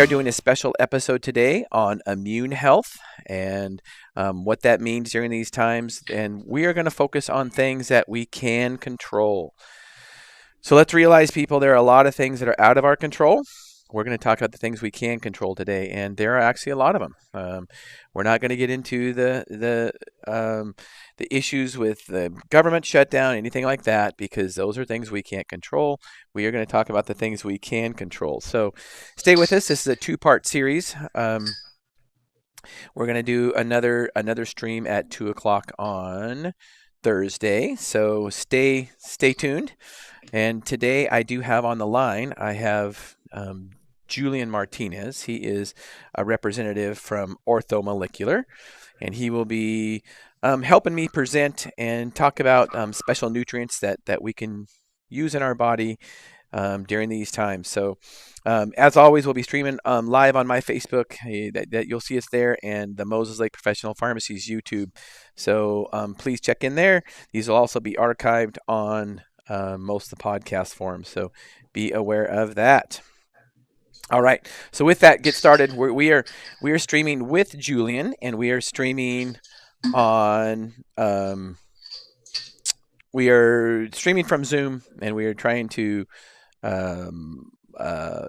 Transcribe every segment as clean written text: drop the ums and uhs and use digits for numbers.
are doing a special episode today on immune health and what that means during these times. And we are going to focus on things that we can control. So let's realize, people, there are a lot of things that are out of our control. We're going to talk about the things we can control today, and there are actually a lot of them. We're not going to get into the issues with the government shutdown, anything like that, because those are things we can't control. We are going to talk about the things we can control. So stay with us. This is a two-part series. We're going to do another stream at 2 o'clock on Thursday. So stay tuned. And today I do have on the line, I have Julian Martinez. He is a representative from Ortho Molecular, and he will be helping me present and talk about special nutrients that we can use in our body during these times. So as always, we'll be streaming live on my Facebook. That you'll see us there, and the Moses Lake Professional Pharmacy's YouTube. So please check in there. These will also be archived on most of the podcast forums, so be aware of that. All right. So with that, get started. We are streaming with Julian, and we are streaming on we are streaming from Zoom, and we are trying to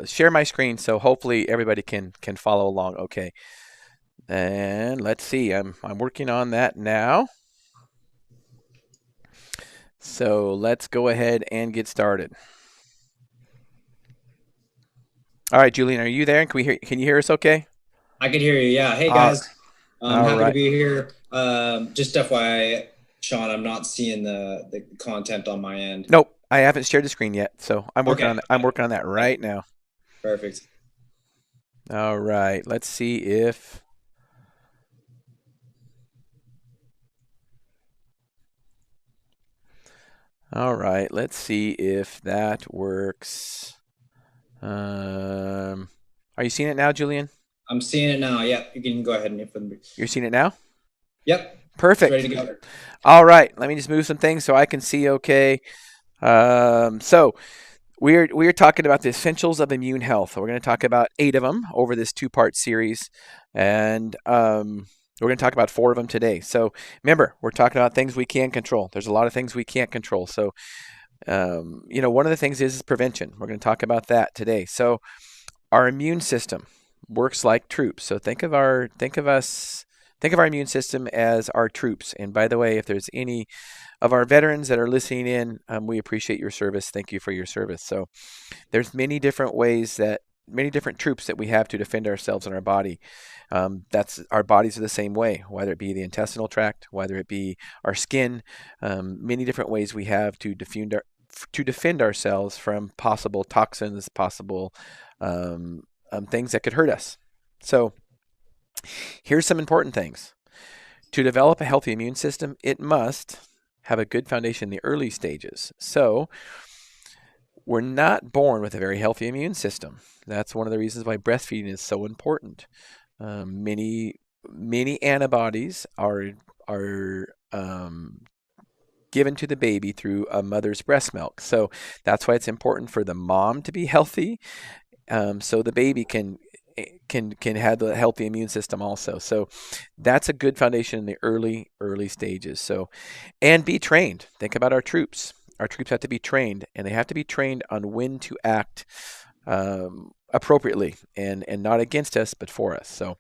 share my screen, so hopefully everybody can follow along. Okay. And let's see. I'm working on that now. So let's go ahead and get started. All right, Julian, are you there? Can you hear us okay? I can hear you, yeah. Hey, guys. I'm happy to be here. Just FYI, Shawn, I'm not seeing the content on my end. Nope, I haven't shared the screen yet, so I'm working on that. I'm working on that right now. Perfect. All right, let's see if... All right, let's see if that works. Are you seeing it now, Julian? I'm seeing it now. Yep, you can go ahead and... You're seeing it now? Yep. Perfect. Ready to go. All right, let me just move some things so I can see okay. So we're talking about the essentials of immune health. We're going to talk about 8 of them over this 2-part series, and we're going to talk about 4 of them today. So remember, we're talking about things we can control. There's a lot of things we can't control. So one of the things is prevention. We're going to talk about that today. So our immune system works like troops. So think of our immune system as our troops. And by the way, if there's any of our veterans that are listening in, we appreciate your service. Thank you for your service. So there's many different troops that we have to defend ourselves and our body. Our bodies are the same way, whether it be the intestinal tract, whether it be our skin, many different ways we have to defend ourselves from possible toxins, possible things that could hurt us. So here's some important things. To develop a healthy immune system, it must have a good foundation in the early stages. So we're not born with a very healthy immune system. That's one of the reasons why breastfeeding is so important. Many antibodies are given to the baby through a mother's breast milk. So that's why it's important for the mom to be healthy, so the baby can have the healthy immune system also. So that's a good foundation in the early stages. So, and be trained. Think about our troops. Our troops have to be trained, and they have to be trained on when to act appropriately and not against us, but for us. So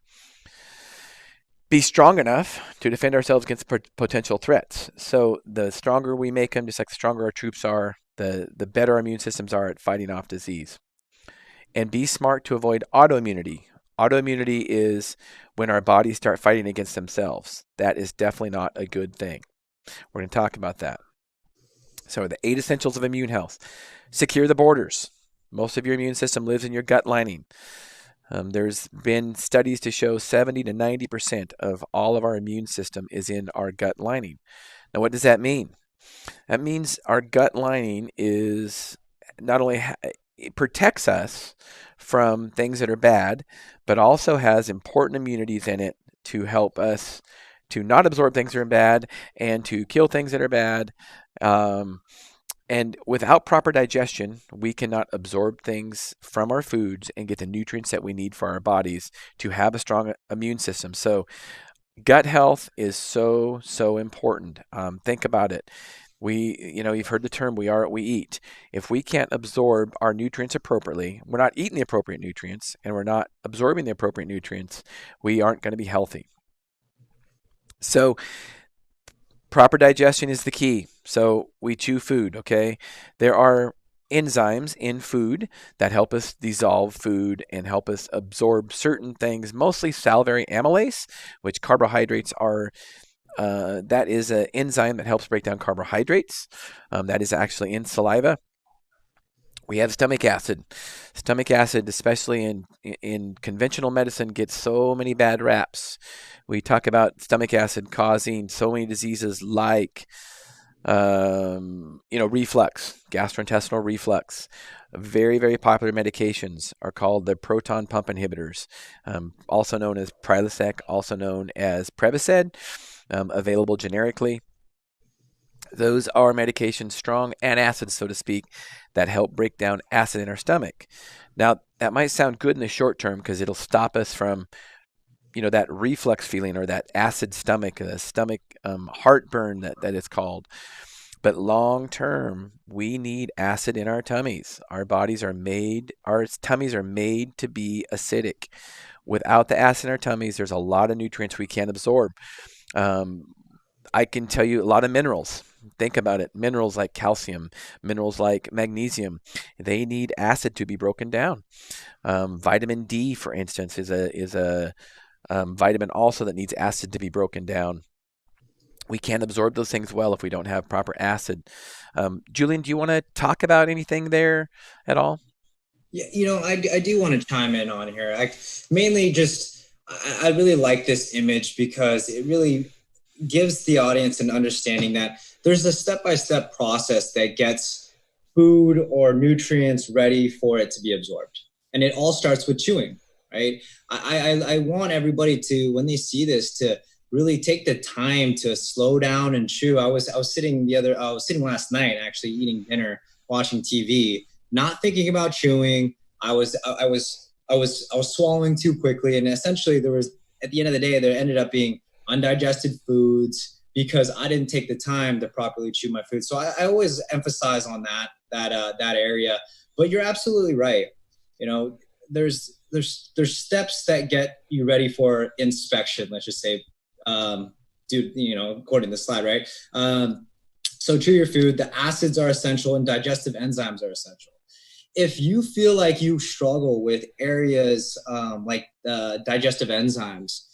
be strong enough to defend ourselves against potential threats. So the stronger we make them, just like the stronger our troops are, the better our immune systems are at fighting off disease. And be smart to avoid autoimmunity. Autoimmunity is when our bodies start fighting against themselves. That is definitely not a good thing. We're going to talk about that. So the 8 essentials of immune health. Secure the borders. Most of your immune system lives in your gut lining. There's been studies to show 70 to 90% of all of our immune system is in our gut lining. Now, what does that mean? That means our gut lining is not only it protects us from things that are bad, but also has important immunities in it to help us to not absorb things that are bad and to kill things that are bad. And without proper digestion, we cannot absorb things from our foods and get the nutrients that we need for our bodies to have a strong immune system. So gut health is so, so important. Think about it. You've heard the term, we are what we eat. If we can't absorb our nutrients appropriately, we're not eating the appropriate nutrients and we're not absorbing the appropriate nutrients, we aren't going to be healthy. So proper digestion is the key. So we chew food, okay? There are enzymes in food that help us dissolve food and help us absorb certain things, mostly salivary amylase, which carbohydrates are. That is an enzyme that helps break down carbohydrates. That is actually in saliva. We have stomach acid. Stomach acid, especially in conventional medicine, gets so many bad raps. We talk about stomach acid causing so many diseases like reflux, gastrointestinal reflux. Very, very popular medications are called the proton pump inhibitors, also known as Prilosec, also known as Prevacid, available generically. Those are medications, strong antacids, so to speak, that help break down acid in our stomach. Now, that might sound good in the short term because it'll stop us from, that reflux feeling or that acid stomach, stomach heartburn that it's called. But long term, we need acid in our tummies. Our tummies are made to be acidic. Without the acid in our tummies, there's a lot of nutrients we can't absorb. I can tell you a lot of minerals. Think about it. Minerals like calcium, minerals like magnesium, they need acid to be broken down. Vitamin D, for instance, is a vitamin also that needs acid to be broken down. We can't absorb those things well if we don't have proper acid. Julian, do you want to talk about anything there at all? Yeah, I do want to chime in on here. Mainly just, I really like this image because it really gives the audience an understanding that there's a step-by-step process that gets food or nutrients ready for it to be absorbed. And it all starts with chewing, right? I want everybody to, when they see this, to really take the time to slow down and chew. I was sitting last night actually eating dinner, watching TV, not thinking about chewing. I was swallowing too quickly, and essentially there was, at the end of the day, there ended up being undigested foods because I didn't take the time to properly chew my food. So I always emphasize on that area. But you're absolutely right. There's steps that get you ready for inspection. Let's just say, according to the slide, right? So chew your food. The acids are essential, and digestive enzymes are essential. If you feel like you struggle with areas like digestive enzymes,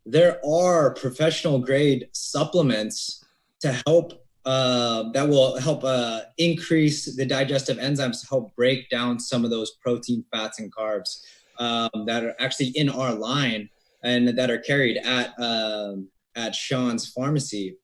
there are professional grade supplements to help that will help increase the digestive enzymes to help break down some of those protein, fats, and carbs that are actually in our line and that are carried at Shawn's pharmacy.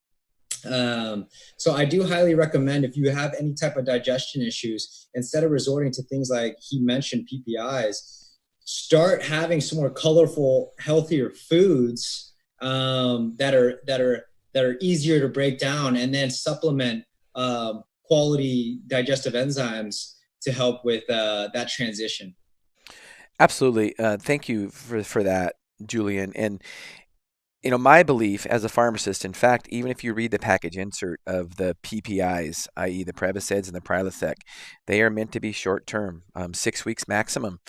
So I do highly recommend, if you have any type of digestion issues, instead of resorting to things like he mentioned PPIs, start having some more colorful, healthier foods that are easier to break down, and then supplement quality digestive enzymes to help with that transition. Absolutely. Thank you for that, Julian. And my belief as a pharmacist, in fact, even if you read the package insert of the PPIs, i.e. the Prevacid and the Prilosec, they are meant to be short term, 6 weeks maximum.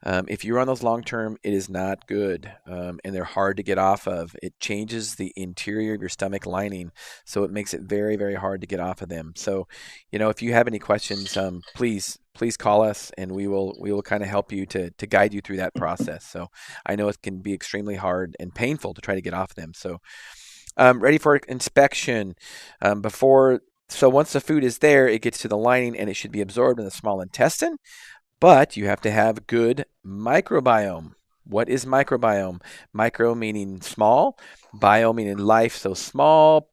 If you're on those long term, it is not good, and they're hard to get off of. It changes the interior of your stomach lining, so it makes it very, very hard to get off of them. So, if you have any questions, please call us, and we will kind of help you to guide you through that process. So, I know it can be extremely hard and painful to try to get off them. So, ready for inspection So once the food is there, it gets to the lining, and it should be absorbed in the small intestine. But you have to have good microbiome. What is microbiome? Micro meaning small, bio meaning life. So small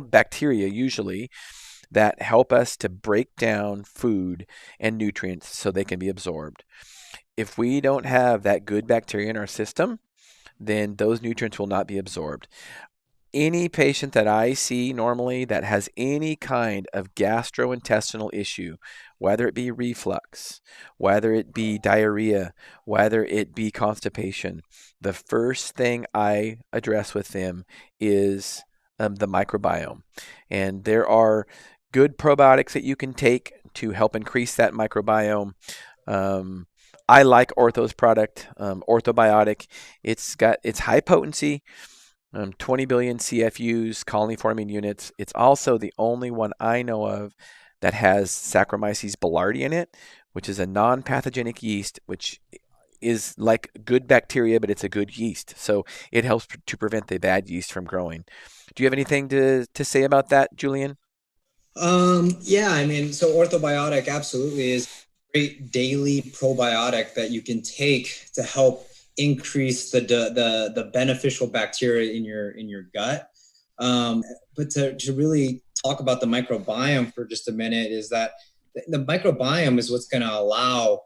bacteria usually that help us to break down food and nutrients so they can be absorbed. If we don't have that good bacteria in our system, then those nutrients will not be absorbed. any patient that I see normally that has any kind of gastrointestinal issue, whether it be reflux, whether it be diarrhea, whether it be constipation, the first thing I address with them is the microbiome. And there are good probiotics that you can take to help increase that microbiome. Um, I like Ortho's product, Orthobiotic. It's high potency, 20 billion CFUs, colony forming units. It's also the only one I know of that has Saccharomyces boulardii in it, which is a non pathogenic yeast, which is like good bacteria, but it's a good yeast. So it helps to prevent the bad yeast from growing. Do you have anything to say about that, Julian? Yeah, I mean, so orthobiotic absolutely is a great daily probiotic that you can take to help increase the beneficial bacteria in your gut. But to really talk about the microbiome for just a minute is that the microbiome is what's going to allow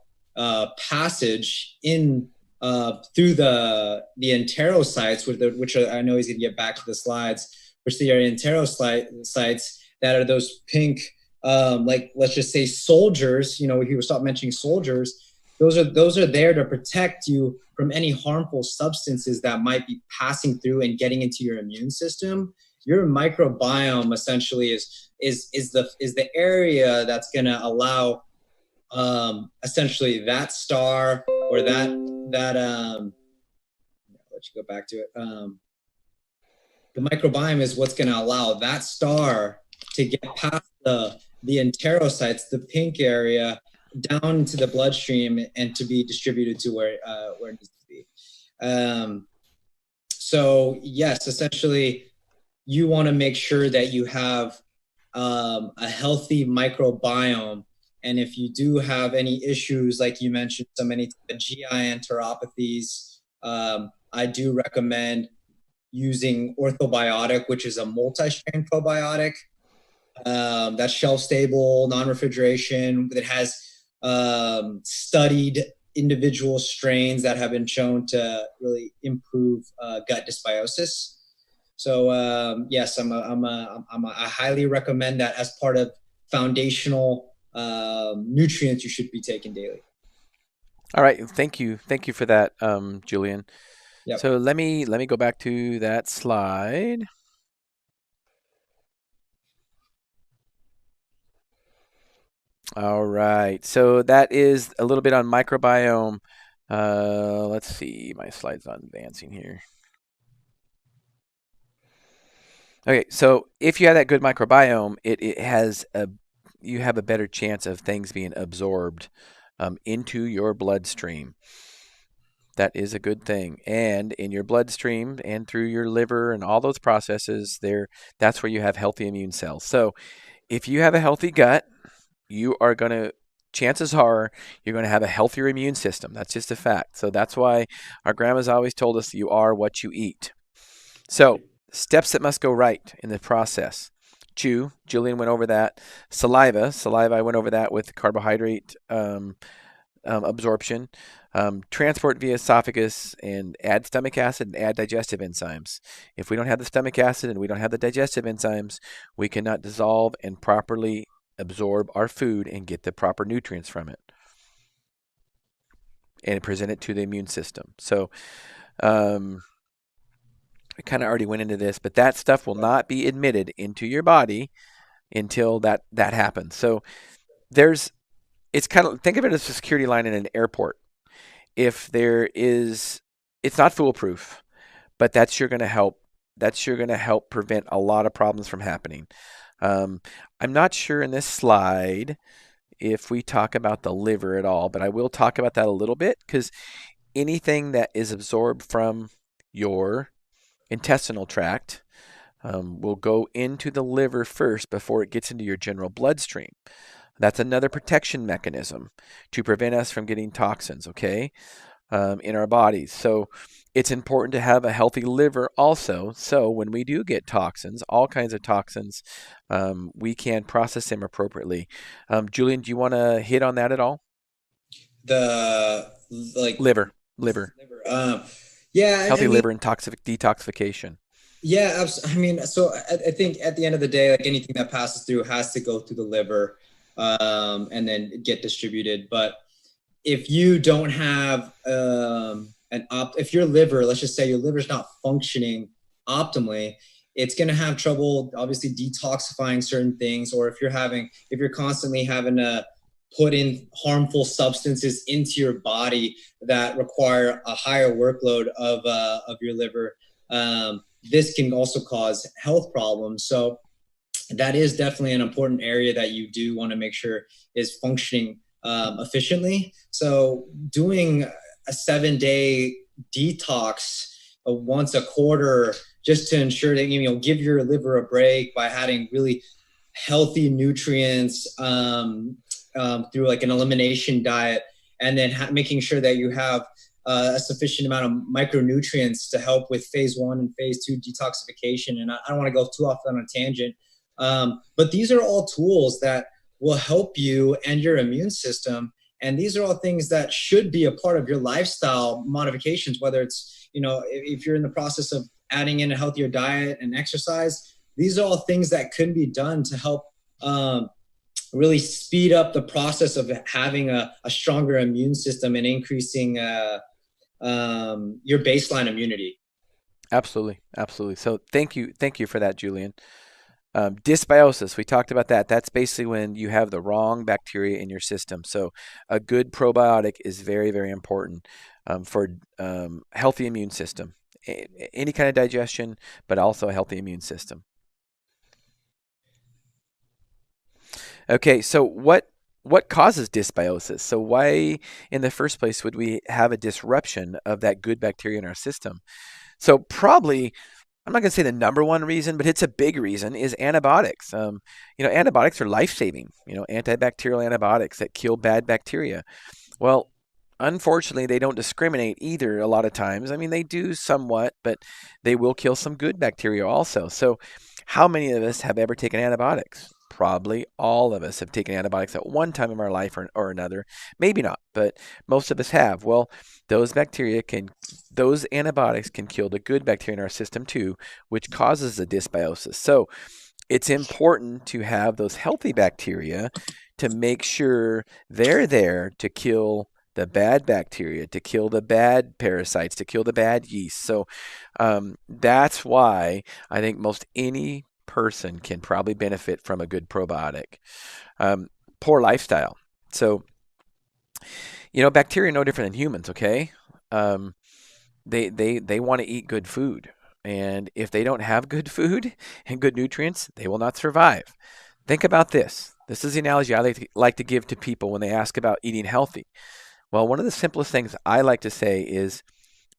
passage in through the enterocytes, which I know he's going to get back to the slides, which the enterocytes that are those pink, like let's just say soldiers. You know, he was stop mentioning soldiers. Those are there to protect you from any harmful substances that might be passing through and getting into your immune system. Your microbiome essentially is the area that's going to allow essentially that star or that let you go back to it. The microbiome is what's going to allow that star to get past the enterocytes, the pink area, down into the bloodstream and to be distributed to where it needs to be. So yes, essentially, you want to make sure that you have a healthy microbiome. And if you do have any issues, like you mentioned, so many GI enteropathies, I do recommend using Orthobiotic, which is a multi-strain probiotic that's shelf-stable, non-refrigeration, that has studied individual strains that have been shown to really improve gut dysbiosis. So yes, I highly recommend that as part of foundational nutrients you should be taking daily. All right, thank you for that, Julian. Yep. So let me go back to that slide. All right, so that is a little bit on microbiome. Let's see, my slide's not advancing here. Okay, so if you have that good microbiome, it has you have a better chance of things being absorbed into your bloodstream. That is a good thing. And in your bloodstream and through your liver and all those processes there, that's where you have healthy immune cells. So if you have a healthy gut, you are going to, chances are you're going to have a healthier immune system. That's just a fact. So that's why our grandmas always told us you are what you eat. So steps that must go right in the process. Chew, Julian went over that. Saliva, I went over that with carbohydrate absorption. Transport via esophagus and add stomach acid and add digestive enzymes. If we don't have the stomach acid and we don't have the digestive enzymes, we cannot dissolve and properly absorb our food and get the proper nutrients from it and present it to the immune system. So I kind of already went into this, but that stuff will not be admitted into your body until that happens. So it's kind of, think of it as a security line in an airport. If there is, it's not foolproof, but that's going to help. That's going to help prevent a lot of problems from happening. I'm not sure in this slide if we talk about the liver at all, but I will talk about that a little bit because anything that is absorbed from your intestinal tract will go into the liver first before it gets into your general bloodstream. That's another protection mechanism to prevent us from getting toxins, okay, in our bodies. So it's important to have a healthy liver also. So when we do get toxins, all kinds of toxins, we can process them appropriately. Julian, do you want to hit on that at all? The Liver. yeah, Healthy I mean, liver and detoxification. Yeah, I mean, so I think at the end of the day, like anything that passes through has to go through the liver, and then get distributed. But if you don't have if your liver, let's just say your liver's not functioning optimally, it's going to have trouble obviously detoxifying certain things. Or if you're constantly having to put in harmful substances into your body that require a higher workload of your liver, this can also cause health problems. So that is definitely an important area that you do want to make sure is functioning efficiently. So doing a 7-day detox once a quarter, just to ensure that give your liver a break by adding really healthy nutrients through like an elimination diet, and then making sure that you have a sufficient amount of micronutrients to help with phase 1 and phase 2 detoxification. And I don't want to go too off on a tangent, but these are all tools that will help you and your immune system. And these are all things that should be a part of your lifestyle modifications, whether it's, if you're in the process of adding in a healthier diet and exercise. These are all things that can be done to help really speed up the process of having a stronger immune system and increasing your baseline immunity. Absolutely, absolutely. So thank you for that, Julian. Dysbiosis, we talked about that. That's basically when you have the wrong bacteria in your system. So a good probiotic is very, very important for healthy immune system, any kind of digestion, but also a healthy immune system. Okay, so what causes dysbiosis? So why, in the first place, would we have a disruption of that good bacteria in our system? So probably, I'm not going to say the number one reason, but it's a big reason, is antibiotics. Antibiotics are life-saving. Antibacterial antibiotics that kill bad bacteria. Well, unfortunately, they don't discriminate either a lot of times. I mean, they do somewhat, but they will kill some good bacteria also. So, how many of us have ever taken antibiotics? Probably all of us have taken antibiotics at one time in our life or another. Maybe not, but most of us have. Well, those antibiotics can kill the good bacteria in our system too, which causes the dysbiosis. So, it's important to have those healthy bacteria to make sure they're there to kill the bad bacteria, to kill the bad parasites, to kill the bad yeast. So that's why I think most any person can probably benefit from a good probiotic. Um, Poor lifestyle. So, bacteria are no different than humans, okay? Um, they want to eat good food. And if they don't have good food and good nutrients, they will not survive. Think about this. This is the analogy I like to give to people when they ask about eating healthy. Well, one of the simplest things I like to say is,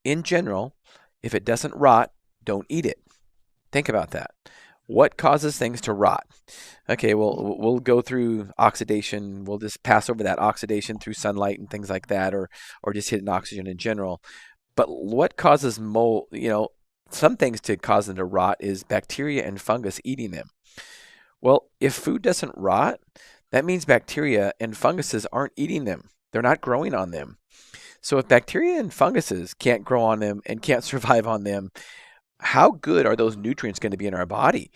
in general, if it doesn't rot, don't eat it. Think about that. What causes things to rot? Okay, well, we'll go through oxidation. We'll just pass over that oxidation through sunlight and things like that, or just hitting oxygen in general. But what causes mold, some things to cause them to rot is bacteria and fungus eating them. Well, if food doesn't rot, that means bacteria and funguses aren't eating them. They're not growing on them. So if bacteria and funguses can't grow on them and can't survive on them, how good are those nutrients going to be in our body?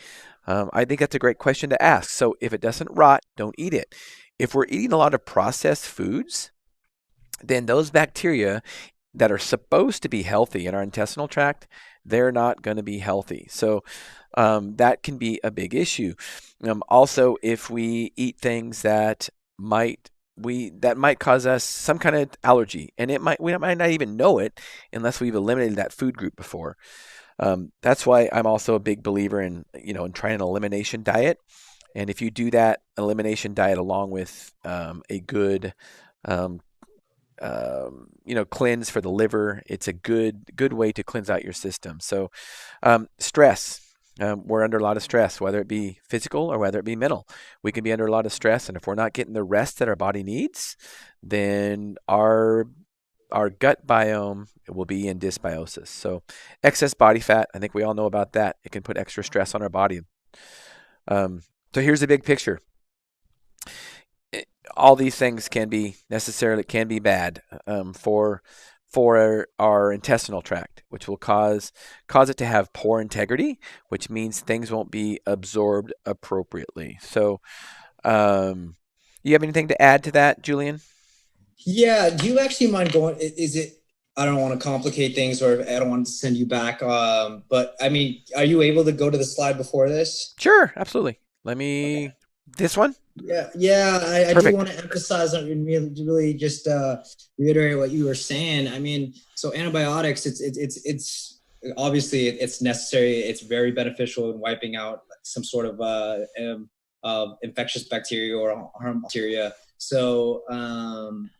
I think that's a great question to ask. So if it doesn't rot, don't eat it. If we're eating a lot of processed foods, then those bacteria that are supposed to be healthy in our intestinal tract, they're not going to be healthy. So that can be a big issue. Also, if we eat things that might cause us some kind of allergy, and we might not even know it unless we've eliminated that food group before. That's why I'm also a big believer in trying an elimination diet. And if you do that elimination diet along with a good um, cleanse for the liver, it's a good way to cleanse out your system. So stress. We're under a lot of stress, whether it be physical or whether it be mental. We can be under a lot of stress, and if we're not getting the rest that our body needs, then our gut biome will be in dysbiosis. So excess body fat, I think we all know about that. It can put extra stress on our body. So here's the big picture. All these things can be bad for for our intestinal tract, which will cause it to have poor integrity, which means things won't be absorbed appropriately. So, you have anything to add to that, Julian? Yeah. Do you actually mind going? Is it? I don't want to complicate things, or I don't want to send you back. But I mean, are you able to go to the slide before this? Sure, absolutely. Let Okay. me this one. Yeah. I do Perfect. want to emphasize and really just reiterate what you were saying. I mean, so antibiotics, it's obviously it's necessary. It's very beneficial in wiping out some sort of infectious bacteria or harm bacteria. So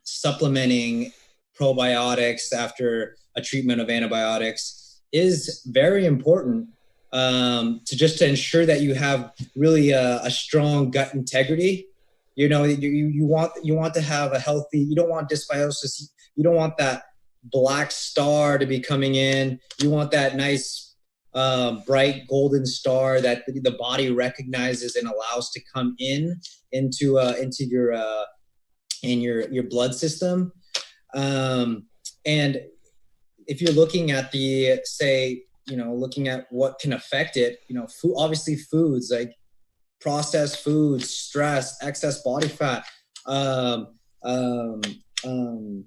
supplementing probiotics after a treatment of antibiotics is very important to ensure that you have really a strong gut integrity. You know, you want to have a healthy. You don't want dysbiosis. You don't want that black star to be coming in. You want that nice bright golden star that the body recognizes and allows to come into your blood system. And if you're looking at looking at what can affect it, food, obviously foods like processed foods, stress, excess body fat, um, um, um,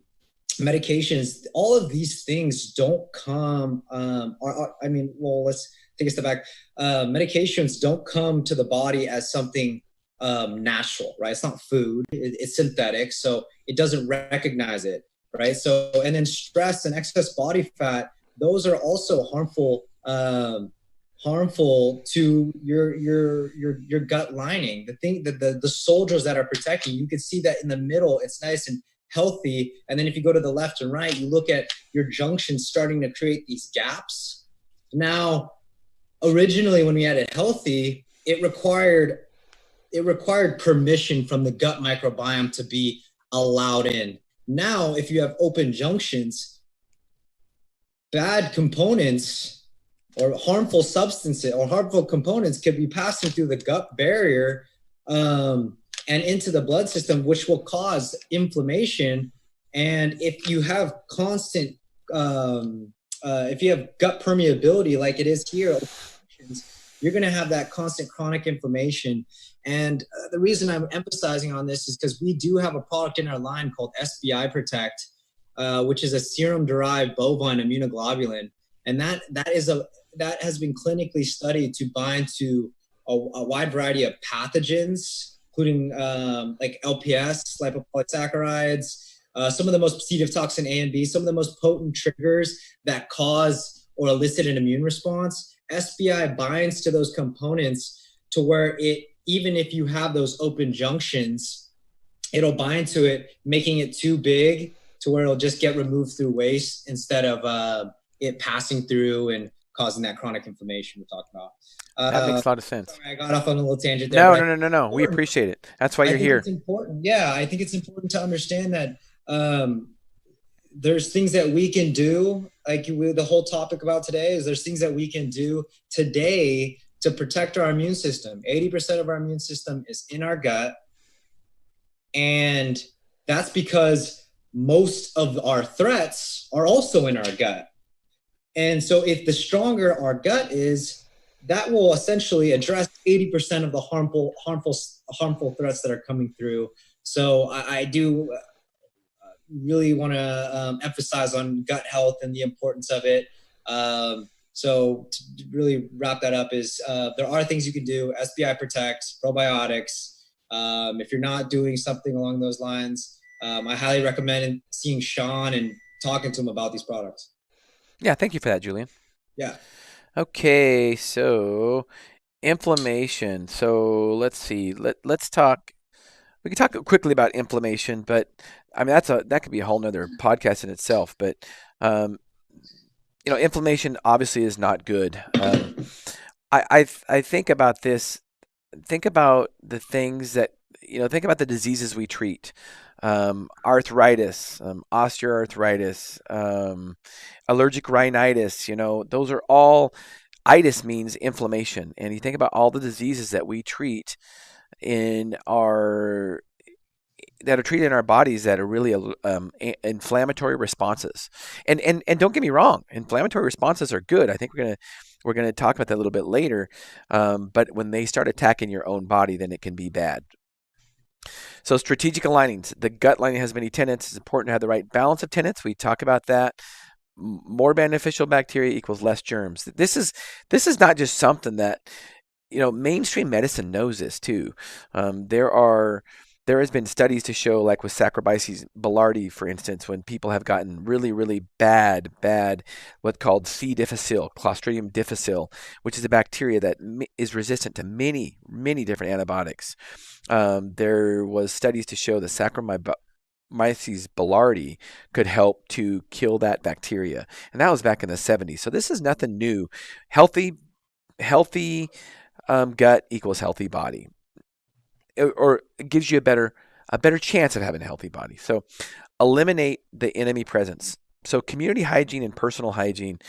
medications, all of these things don't come, let's take a step back. Medications don't come to the body as something natural, right? It's not food, it's synthetic, so it doesn't recognize it, right? So, and then stress and excess body fat, those are also harmful to your gut lining. The thing that the soldiers that are protecting, you can see that in the middle, it's nice and healthy. And then if you go to the left and right, you look at your junctions starting to create these gaps. Now, originally when we had it healthy, it required permission from the gut microbiome to be allowed in. Now, if you have open junctions, bad components or harmful substances or harmful components could be passing through the gut barrier and into the blood system, which will cause inflammation. And if you have constant, if you have gut permeability like it is here, you're going to have that constant chronic inflammation. And the reason I'm emphasizing on this is because we do have a product in our line called SBI Protect, which is a serum-derived bovine immunoglobulin, and that has been clinically studied to bind to a wide variety of pathogens, including like LPS, lipopolysaccharides, some of the most C. diff toxin A and B, some of the most potent triggers that cause or elicit an immune response. SBI binds to those components to where even if you have those open junctions, it'll bind to it, making it too big to where it'll just get removed through waste instead of it passing through and causing that chronic inflammation we talked about. That makes a lot of sense. Sorry, I got off on a little tangent there, No, but no, no, no, no. We appreciate it. That's why I you're think here. it's important. Yeah, I think it's important to understand that there's things that we can do. Like the whole topic about today is there's things that we can do today to protect our immune system. 80% of our immune system is in our gut. And that's because most of our threats are also in our gut. And so if the stronger our gut is, that will essentially address 80% of the harmful threats that are coming through. So I do really want to emphasize on gut health and the importance of it. So to really wrap that up is there are things you can do: SBI Protect, probiotics. If you're not doing something along those lines, I highly recommend seeing Shawn and talking to him about these products. Yeah, thank you for that, Julian. Yeah. Okay, so inflammation. So let's see. Let's talk. We can talk quickly about inflammation, but I mean that could be a whole nother podcast in itself. But um, inflammation obviously is not good. I think about this. Think about the things that Think about the diseases we treat. Arthritis, osteoarthritis, allergic rhinitis. Those are all. Itis means inflammation, and you think about all the diseases that we treat in our that are treated in our bodies that are really inflammatory responses. And don't get me wrong, inflammatory responses are good. I think we're gonna talk about that a little bit later. But when they start attacking your own body, then it can be bad. So strategic alignings. The gut lining has many tenants. It's important to have the right balance of tenants. We talk about that. More beneficial bacteria equals less germs. This is not just something that mainstream medicine knows this too. There has been studies to show, like with Saccharomyces boulardii, for instance, when people have gotten really, really bad, what's called C. difficile, Clostridium difficile, which is a bacteria that is resistant to many, many different antibiotics. There was studies to show that Saccharomyces boulardii could help to kill that bacteria, and that was back in the 70s. So this is nothing new. Healthy gut equals healthy body, or it gives you a better chance of having a healthy body. So eliminate the enemy presence. So community hygiene and personal hygiene.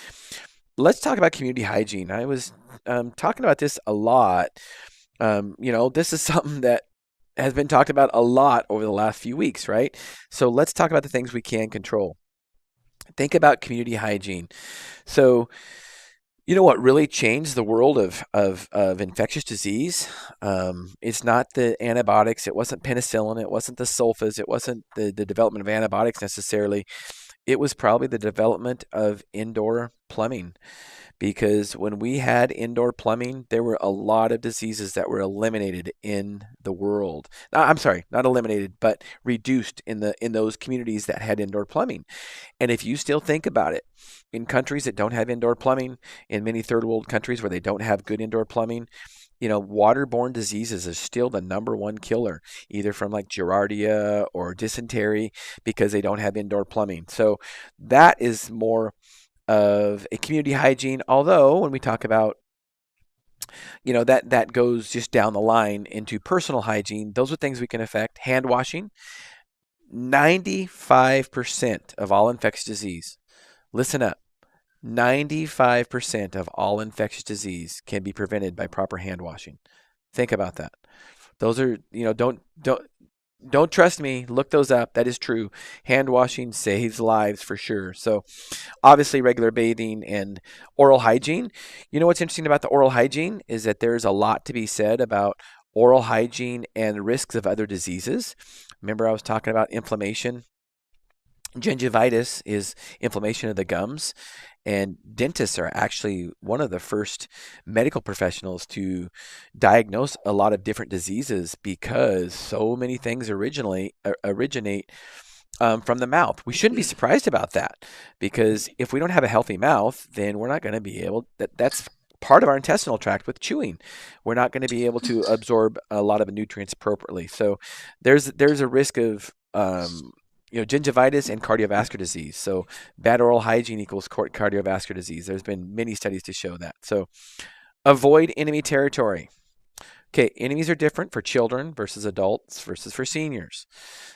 Let's talk about community hygiene. I was talking about this a lot. This is something that has been talked about a lot over the last few weeks, right? So let's talk about the things we can control. Think about community hygiene. So you know what really changed the world of infectious disease? It's not the antibiotics. It wasn't penicillin. It wasn't the sulfas. It wasn't the development of antibiotics necessarily. It was probably the development of indoor plumbing. Because when we had indoor plumbing, there were a lot of diseases that were eliminated in the world. I'm sorry, not eliminated, but reduced in those communities that had indoor plumbing. And if you still think about it, in countries that don't have indoor plumbing, in many third world countries where they don't have good indoor plumbing, waterborne diseases is still the number one killer, either from like Giardia or dysentery, because they don't have indoor plumbing. So that is more of a community hygiene. Although when we talk about, that goes just down the line into personal hygiene, those are things we can affect. Hand washing. 95% of all infectious disease, listen up, 95% of all infectious disease can be prevented by proper hand washing. Think about that. Those are, don't trust me. Look those up. That is true. Hand washing saves lives for sure. So obviously regular bathing and oral hygiene. You know what's interesting about the oral hygiene is that there's a lot to be said about oral hygiene and risks of other diseases. Remember I was talking about inflammation. Gingivitis is inflammation of the gums, and dentists are actually one of the first medical professionals to diagnose a lot of different diseases because so many things originate from the mouth. We shouldn't be surprised about that because if we don't have a healthy mouth, then we're not going to be able. That's part of our intestinal tract with chewing. We're not going to be able to absorb a lot of nutrients appropriately. So there's a risk of gingivitis and cardiovascular disease. So bad oral hygiene equals cardiovascular disease. There's been many studies to show that. So avoid enemy territory. Okay, enemies are different for children versus adults versus for seniors.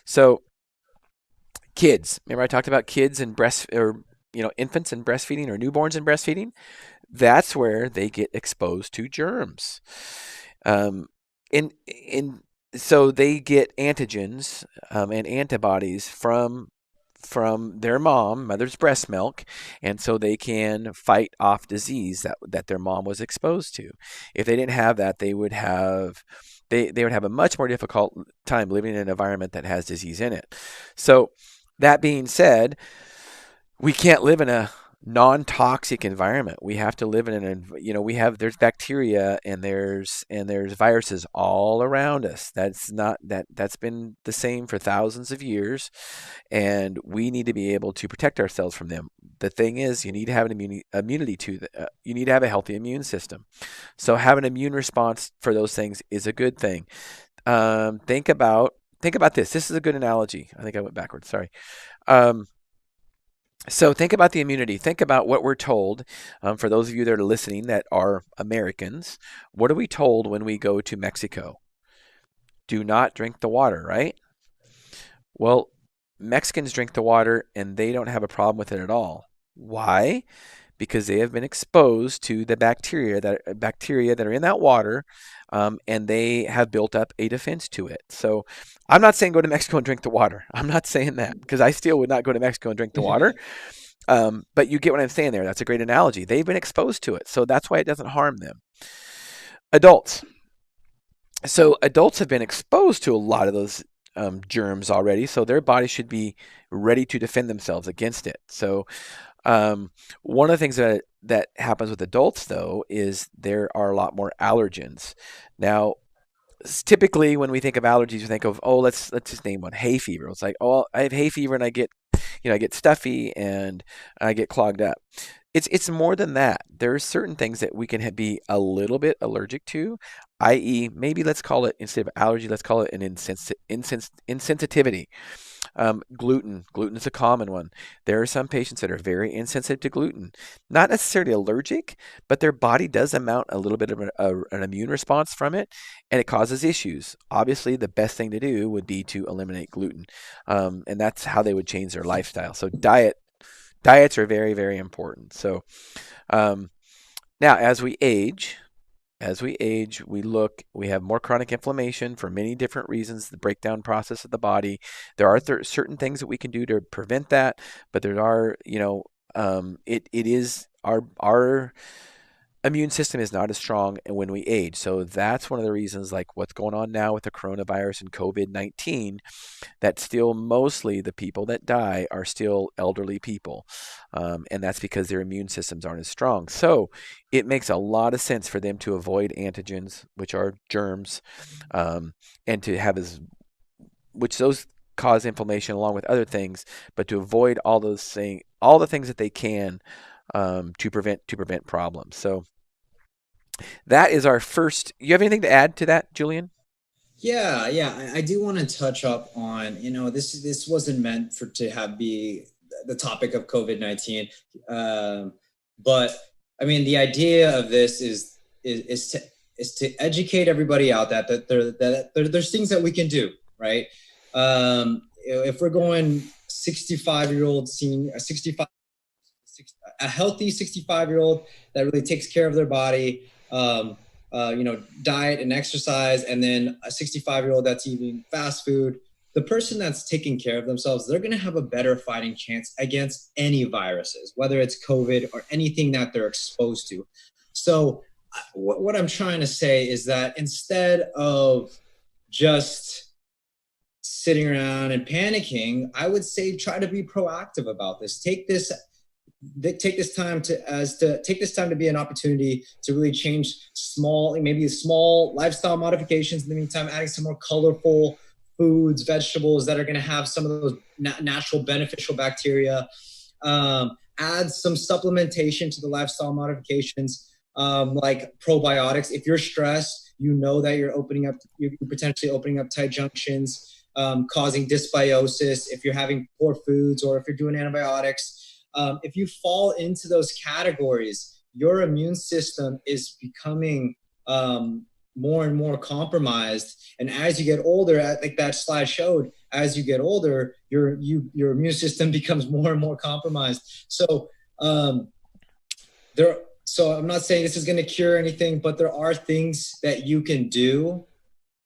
So kids, remember I talked about kids and infants and breastfeeding or newborns and breastfeeding. That's where they get exposed to germs. In So they get antigens and antibodies from their mother's breast milk, and so they can fight off disease that their mom was exposed to. If they didn't have that, they would have a much more difficult time living in an environment that has disease in it. So that being said, we can't live in a non-toxic environment. We have to live in there's bacteria and there's viruses all around us. That's been the same for thousands of years, and we need to be able to protect ourselves from them. The thing is, you need to have an immunity to you need to have a healthy immune system. So having an immune response for those things is a good thing. Think about this. This is a good analogy. I think I went backwards. Sorry. So think about the immunity. Think about what we're told. For those of you that are listening that are Americans, what are we told when we go to Mexico? Do not drink the water, right? Well, Mexicans drink the water and they don't have a problem with it at all. Why? because they have been exposed to the bacteria that are in that water, and they have built up a defense to it. So I'm not saying go to Mexico and drink the water. I'm not saying that, because I still would not go to Mexico and drink the water. But you get what I'm saying there. That's a great analogy. They've been exposed to it, so that's why it doesn't harm them. Adults. So adults have been exposed to a lot of those germs already, so their body should be ready to defend themselves against it. So one of the things that happens with adults, though, is there are a lot more allergens. Now, typically when we think of allergies, we think of, oh, let's just name one, hay fever. It's like, oh, I have hay fever and I get stuffy and I get clogged up. It's more than that. There are certain things that we can be a little bit allergic to, i.e., maybe let's call it, instead of allergy, let's call it an insensitivity. Gluten. Gluten is a common one. There are some patients that are very insensitive to gluten. Not necessarily allergic, but their body does mount a little bit of an immune response from it, and it causes issues. Obviously, the best thing to do would be to eliminate gluten, and that's how they would change their lifestyle. So diets are very, very important. So now, we have more chronic inflammation for many different reasons, the breakdown process of the body. There are certain things that we can do to prevent that, but there are, it is our immune system is not as strong when we age. So that's one of the reasons, like what's going on now with the coronavirus and COVID-19, that still mostly the people that die are still elderly people. And that's because their immune systems aren't as strong. So it makes a lot of sense for them to avoid antigens, which are germs, and to have which those cause inflammation along with other things, but to avoid all the things that they can to prevent problems. So that is our first. You have anything to add to that, Julian? Yeah. I do want to touch up on, this wasn't meant to have be the topic of COVID-19, but I mean the idea of this is to educate everybody out that there's things that we can do, right? If we're going 65-year-old senior, 65, a healthy 65-year-old that really takes care of their body, diet and exercise, and then a 65-year-old that's eating fast food, the person that's taking care of themselves, they're going to have a better fighting chance against any viruses, whether it's COVID or anything that they're exposed to. So what I'm trying to say is that instead of just sitting around and panicking, I would say try to be proactive about this. Take this time to be an opportunity to really change small lifestyle modifications. In the meantime, adding some more colorful foods, vegetables that are going to have some of those natural beneficial bacteria. Add some supplementation to the lifestyle modifications, like probiotics. If you're stressed, you know that you're potentially opening up tight junctions, causing dysbiosis. If you're having poor foods or if you're doing antibiotics, if you fall into those categories, your immune system is becoming more and more compromised. And as you get older, like that slide showed, as you get older, your immune system becomes more and more compromised. So so I'm not saying this is going to cure anything, but there are things that you can do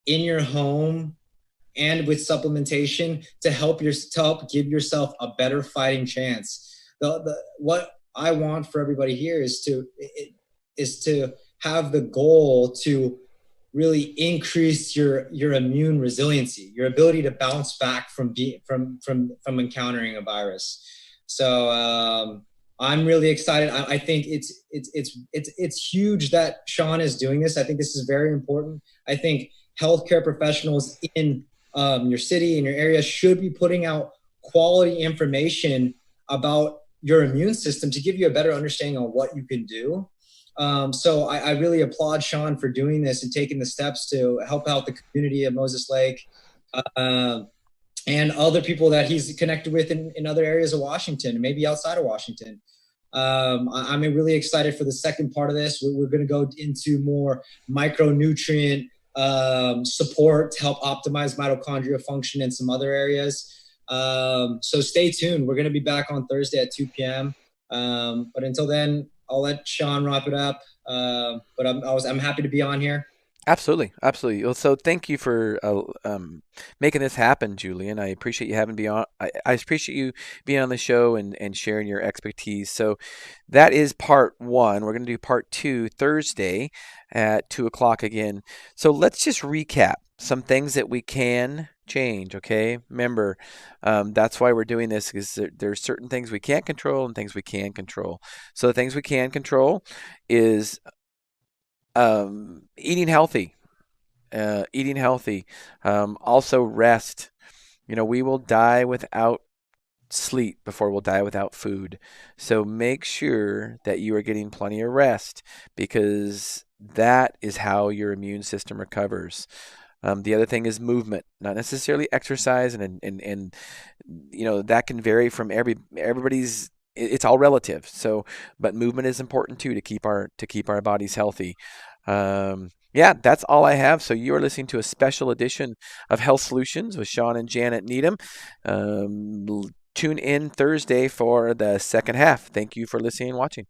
in your home and with supplementation to help give yourself a better fighting chance. What I want for everybody here is to have the goal to really increase your immune resiliency, your ability to bounce back from encountering a virus. So I'm really excited. I think it's huge that Shawn is doing this. I think this is very important. I think healthcare professionals in your city, in your area, should be putting out quality information about your immune system to give you a better understanding on what you can do. So I really applaud Shawn for doing this and taking the steps to help out the community of Moses Lake, and other people that he's connected with in other areas of Washington, maybe outside of Washington. I'm really excited for the second part of this. We're going to go into more micronutrient support to help optimize mitochondrial function in some other areas. So stay tuned. We're going to be back on Thursday at 2 p.m. But until then, I'll let Shawn wrap it up. But I'm happy to be on here. Absolutely, absolutely. Well, so thank you for making this happen, Julian. I appreciate you having be on. I appreciate you being on the show and sharing your expertise. So that is part one. We're going to do part two Thursday at 2 o'clock again. So let's just recap some things that we can change. Okay, remember that's why we're doing this, because there's certain things we can't control and things we can control. So the things we can control is eating healthy, eating healthy. Also rest. We will die without sleep before we'll die without food. So make sure that you are getting plenty of rest, because that is how your immune system recovers. The other thing is movement, not necessarily exercise, and that can vary from everybody's. It's all relative. So, but movement is important too, to keep our bodies healthy. Yeah, that's all I have. So you are listening to a special edition of Health Solutions with Shawn and Janet Needham. Tune in Thursday for the second half. Thank you for listening and watching.